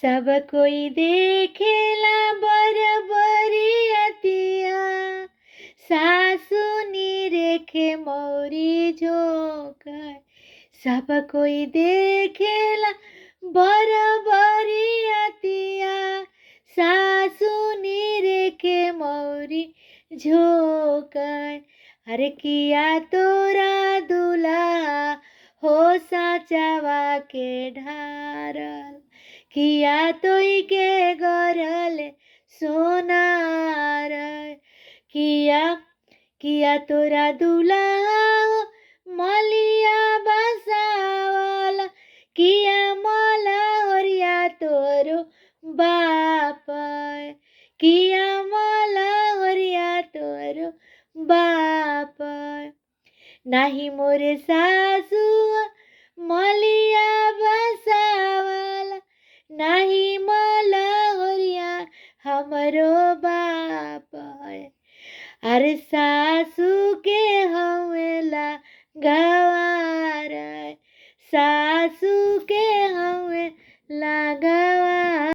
सब कोई देखेला बरबरी अतिया, सासुनी रेखे मोरी झोकर। सब कोई देखेला बरबरी अतिया, सासुनी रेखे मोरी झोकर। अरे किया तोरा दुल्हा हो साचवा के ढारल, किया तोई के गरल सोनार। किया तोरा दुल्हा हो मलिया बसावल, किया मलहरिया तोरो बाप, किया मलहरिया तोरो बाप। नाही मोरे सासू मलिया बसावल, नाही मलहरिया हमरो बाप। अरे सासू के हमेला गवार, सासू के हमेला गवार।